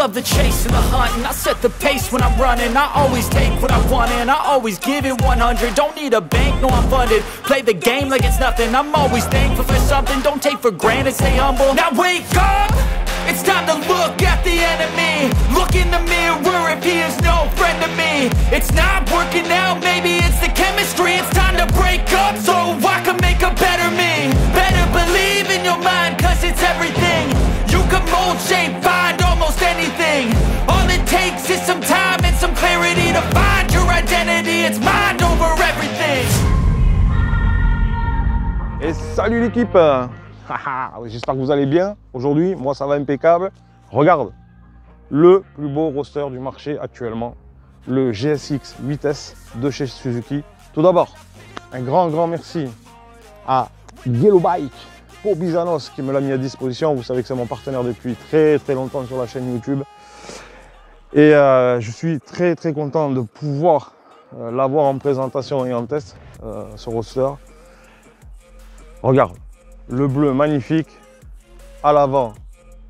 love the chase and the hunt, and I set the pace when I'm running. I always take what I want and I always give it 100. Don't need a bank, no I'm funded. Play the game like it's nothing. I'm always thankful for something. Don't take for granted, stay humble. Now wake up! It's time to look at the enemy. Look in the mirror if he is no friend to me. It's not working out, maybe it's the chemistry. It's time to break up so I can make a better me. Better believe in your mind, cause it's everything. You can mold, shape, find almost anything. All it takes is some time and some clarity to find your identity. It's mind over everything. Et salut l'équipe. J'espère que vous allez bien. Aujourd'hui, moi ça va impeccable. Regarde, le plus beau roadster du marché actuellement, le GSX 8S de chez Suzuki. Tout d'abord, un grand merci à Yellow Bike pour Bizanos qui me l'a mis à disposition. Vous savez que c'est mon partenaire depuis très longtemps sur la chaîne YouTube. Et je suis très content de pouvoir l'avoir en présentation et en test, ce roadster. Regarde. Le bleu magnifique, à l'avant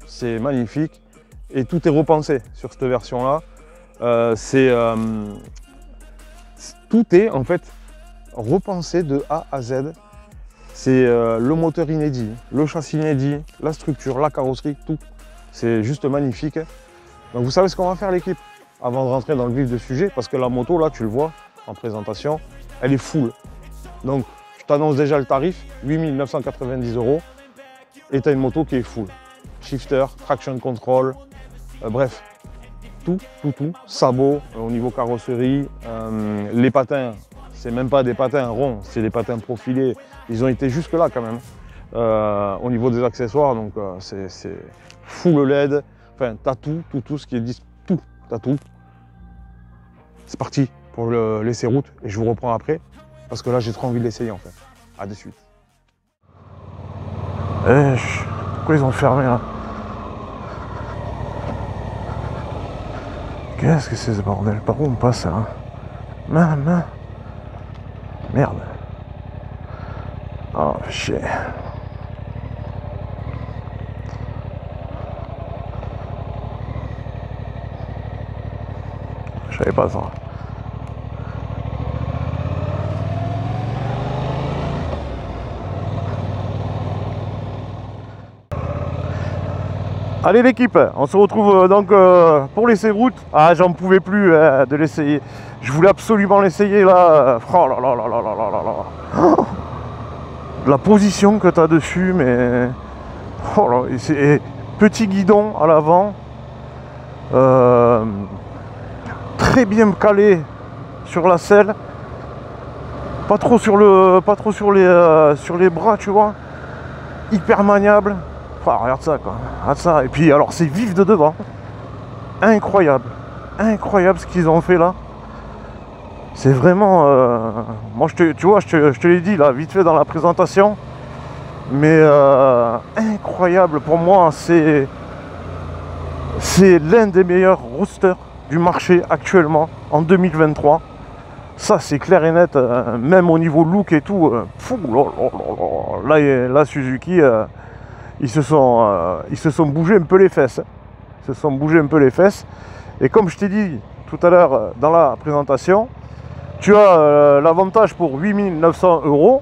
c'est magnifique et tout est repensé sur cette version là. Tout est en fait repensé de A à Z. C'est le moteur inédit, le châssis inédit, la structure, la carrosserie, tout. C'est juste magnifique. Donc vous savez ce qu'on va faire l'équipe avant de rentrer dans le vif du sujet, parce que la moto là tu le vois en présentation, elle est full. Donc je t'annonce déjà le tarif, 8 990 € et tu as une moto qui est full. Shifter, traction control, bref, tout, sabot au niveau carrosserie, les patins, c'est même pas des patins ronds, c'est des patins profilés, ils ont été jusque là quand même, au niveau des accessoires, donc c'est full LED, enfin t'as tout ce qui est dit, t'as tout. C'est parti pour le laisser route et je vous reprends après. Parce que là, j'ai trop envie de l'essayer en fait. A de suite. Pourquoi ils ont fermé là? Qu'est-ce que c'est ce bordel? Par où on passe là? Maman. Merde. Oh, chier. Je savais pas ça. Allez l'équipe, on se retrouve donc pour l'essai route. Ah, j'en pouvais plus de l'essayer. Je voulais absolument l'essayer là. Oh là là là là là là là. Oh, la position que tu as dessus, mais oh là, c'est petit guidon à l'avant, très bien calé sur la selle, pas trop sur les bras, tu vois, hyper maniable. Oh, regarde ça quoi, regarde ça. Et puis alors c'est vif de devant, incroyable ce qu'ils ont fait là. C'est vraiment, moi tu vois, je te l'ai dit là vite fait dans la présentation, mais incroyable pour moi. C'est l'un des meilleurs roadsters du marché actuellement en 2023. Ça c'est clair et net, même au niveau look et tout. Là Suzuki. Ils se sont bougés un peu les fesses. Et comme je t'ai dit tout à l'heure dans la présentation, tu as l'avantage pour 8 900 €.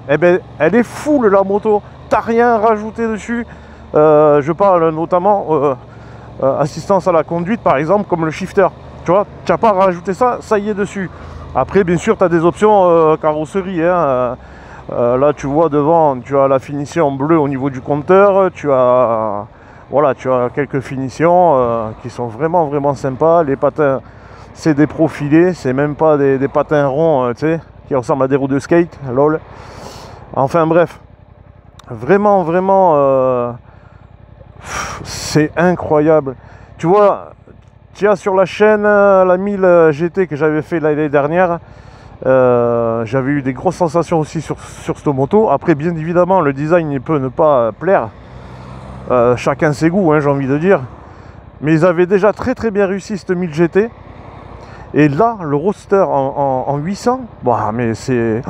Eh ben, elle est full la moto. T'as rien rajouté dessus. Je parle notamment assistance à la conduite par exemple, comme le shifter. Tu vois, tu n'as pas rajouté ça, ça y est dessus. Après, bien sûr, tu as des options carrosserie. Là tu vois devant, tu as la finition bleue au niveau du compteur, tu as quelques finitions qui sont vraiment sympas. Les patins c'est des profilés, c'est même pas des patins ronds, tu sais, qui ressemblent à des roues de skate, lol. Enfin bref, vraiment c'est incroyable. Tu vois, tu as sur la chaîne la 1000 GT que j'avais fait l'année dernière. J'avais eu des grosses sensations aussi sur cette moto. Après, bien évidemment, le design il peut ne pas plaire. Chacun ses goûts, hein, j'ai envie de dire. Mais ils avaient déjà très bien réussi cette 1000 GT. Et là, le roadster en 800, bah, mais c'est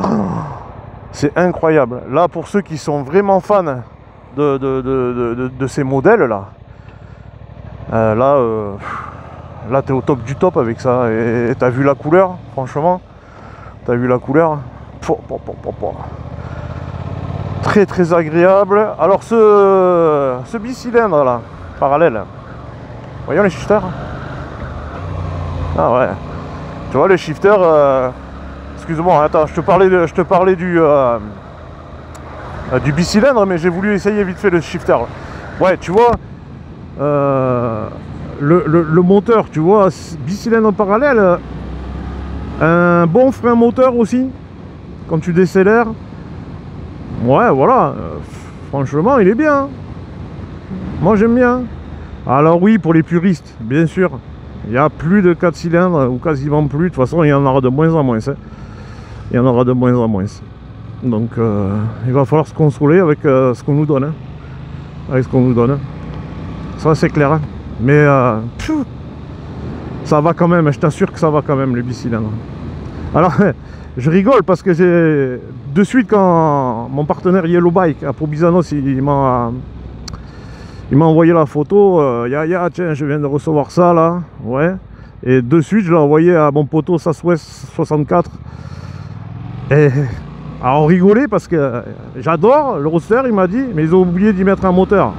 incroyable. Là, pour ceux qui sont vraiment fans de ces modèles-là, Là t'es au top du top avec ça. Et t'as vu la couleur, franchement. T'as vu la couleur. Très très agréable. Alors ce bicylindre là, parallèle. Voyons les shifters. Ah ouais. Tu vois les shifters. Excuse-moi, attends, je te parlais du bicylindre, mais j'ai voulu essayer vite fait le shifter. Ouais, tu vois, le moteur, tu vois, bicylindre parallèle, un bon frein moteur aussi, quand tu décélères. Ouais, voilà, franchement, il est bien. Moi, j'aime bien. Alors oui, pour les puristes, bien sûr, il y a plus de 4 cylindres, ou quasiment plus. De toute façon, il y en aura de moins en moins. Il y en aura de moins en moins. Donc il va falloir se consoler avec ce qu'on nous donne. Avec ce qu'on nous donne. Ça c'est clair. Mais ça va quand même, je t'assure que ça va quand même les bicylindres. Alors je rigole parce que j'ai de suite quand mon partenaire Yellow Bike à Probizanos il m'a envoyé la photo. Ya, tiens, je viens de recevoir ça là. Ouais. Et de suite je l'ai envoyé à mon poteau Southwest 64. Et alors on rigolait parce que j'adore le roadster, il m'a dit, mais ils ont oublié d'y mettre un moteur.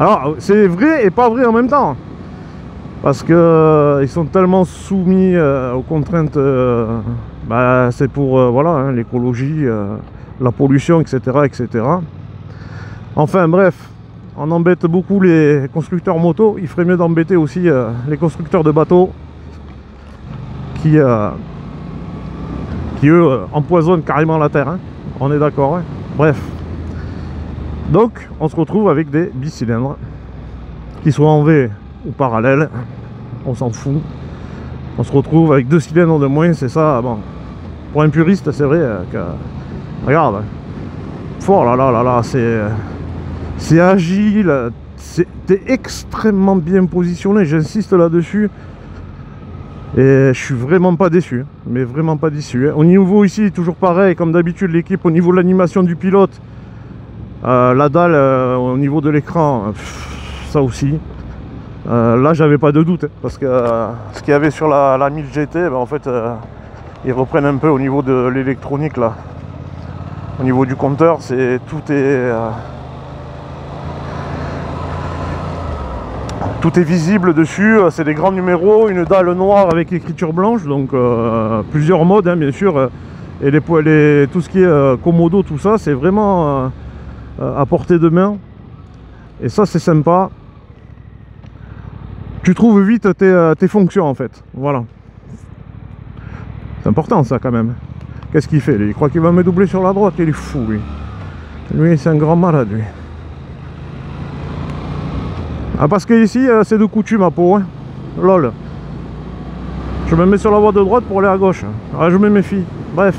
Alors c'est vrai et pas vrai en même temps. Parce que ils sont tellement soumis aux contraintes, c'est pour voilà, hein, l'écologie, la pollution, etc., etc. Enfin bref, on embête beaucoup les constructeurs moto, il ferait mieux d'embêter aussi les constructeurs de bateaux qui eux empoisonnent carrément la terre, hein. On est d'accord, hein. Bref, donc on se retrouve avec des bicylindres qui soient en V ou parallèle, on s'en fout. On se retrouve avec 2 cylindres de moins, c'est ça. Bon, pour un puriste c'est vrai que regarde, oh là là là là, c'est agile, t'es extrêmement bien positionné, j'insiste là-dessus. Et je suis vraiment pas déçu, mais vraiment pas déçu. Au niveau ici, toujours pareil, comme d'habitude, l'équipe au niveau de l'animation du pilote, la dalle au niveau de l'écran, ça aussi. Là, j'avais pas de doute, parce que ce qu'il y avait sur la 1000 GT, en fait, ils reprennent un peu au niveau de l'électronique là. Au niveau du compteur, tout est visible dessus, c'est des grands numéros, une dalle noire avec écriture blanche, donc plusieurs modes, hein, bien sûr, et tout ce qui est Komodo, tout ça, c'est vraiment à portée de main, et ça c'est sympa. Tu trouves vite tes fonctions en fait, voilà. C'est important ça quand même. Qu'est-ce qu'il fait lui? Il croit qu'il va me doubler sur la droite, il est fou lui. Lui c'est un grand malade lui. Ah, parce que ici c'est de coutume à Pau, hein. Lol. Je me mets sur la voie de droite pour aller à gauche. Ah, je me méfie. Bref,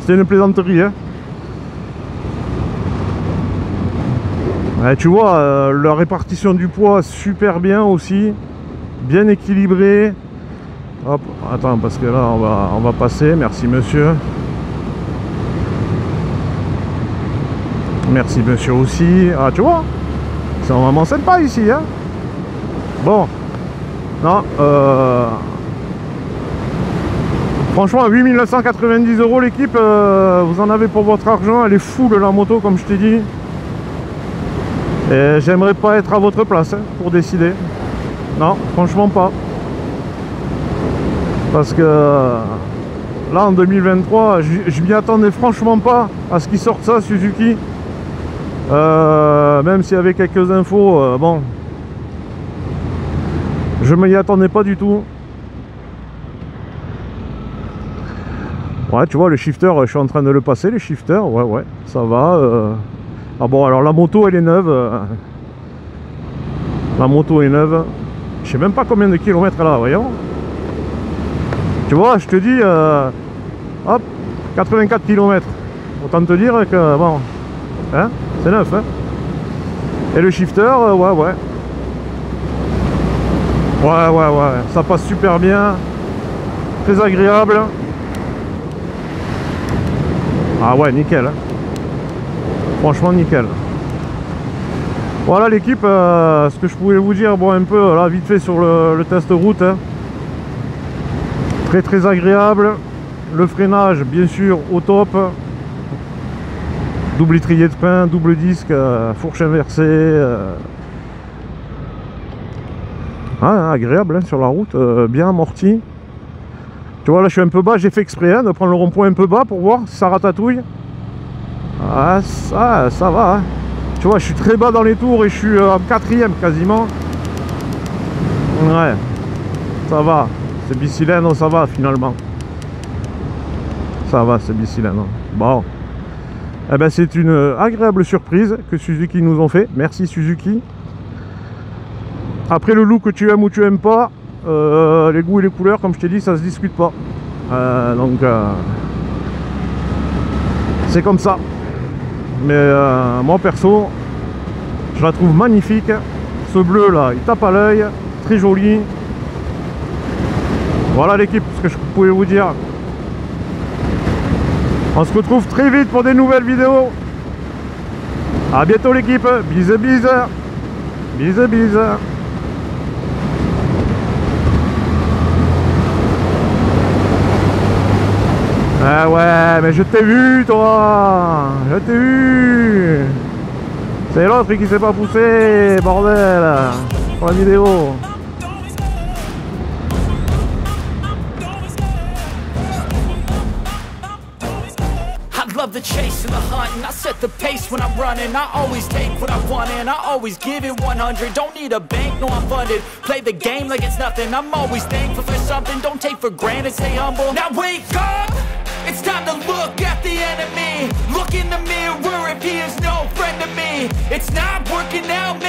c'était une plaisanterie, hein. Ouais, tu vois, la répartition du poids super bien aussi, bien équilibré. Hop, attends, parce que là on va passer. Merci monsieur. Merci monsieur aussi. Ah, tu vois, c'est vraiment sympa ici, hein. Bon, non, franchement, à 8990 € l'équipe, vous en avez pour votre argent. Elle est full la moto, comme je t'ai dit. Et j'aimerais pas être à votre place, hein, pour décider. Non, franchement pas. Parce que là en 2023, je m'y attendais franchement pas à ce qu'ils sortent ça, Suzuki. Même s'il y avait quelques infos, bon, je m'y attendais pas du tout. Ouais, tu vois, le shifter, je suis en train de le passer, le shifter, ouais, ça va. Ah bon, alors la moto elle est neuve. La moto est neuve. Je sais même pas combien de kilomètres là, voyons. Tu vois, je te dis, hop, 84 km. Autant te dire que, bon, hein, c'est neuf, hein. Et le shifter, ouais, ça passe super bien. Très agréable. Ah ouais, nickel, hein. Franchement nickel. Voilà l'équipe, ce que je pouvais vous dire, bon un peu là vite fait sur le test route, hein. Très agréable, le freinage bien sûr au top, double étrier de frein, double disque, fourche inversée, agréable hein, sur la route, bien amorti. Tu vois là je suis un peu bas, j'ai fait exprès hein, de prendre le rond-point un peu bas pour voir si ça ratatouille. Ah ça va hein. Tu vois, je suis très bas dans les tours et je suis en 4e quasiment. Ouais, ça va. C'est bicylindre, ça va finalement. Ça va, c'est bicylindre. Bon. Eh ben, c'est une agréable surprise que Suzuki nous ont fait. Merci Suzuki. Après le look que tu aimes ou tu aimes pas, les goûts et les couleurs, comme je t'ai dit, ça se discute pas. Donc, c'est comme ça. Mais moi perso je la trouve magnifique. Ce bleu là il tape à l'œil, très joli. Voilà l'équipe, ce que je pouvais vous dire. On se retrouve très vite pour des nouvelles vidéos. A bientôt l'équipe. Bise bise. Bise bise. Ah ouais, mais je t'ai vu toi. Je t'ai vu. C'est l'autre qui s'est pas poussé, bordel, pour la vidéo. I love the chase and the hunt, and I set the pace when I'm running. I always take what I want and I always give it 100. Don't need a bank, no I'm funded. Play the game like it's nothing. I'm always thankful for something. Don't take for granted, stay humble. Now wake up! It's time to look at the enemy. Look in the mirror if he is no friend to me. It's not working out, man.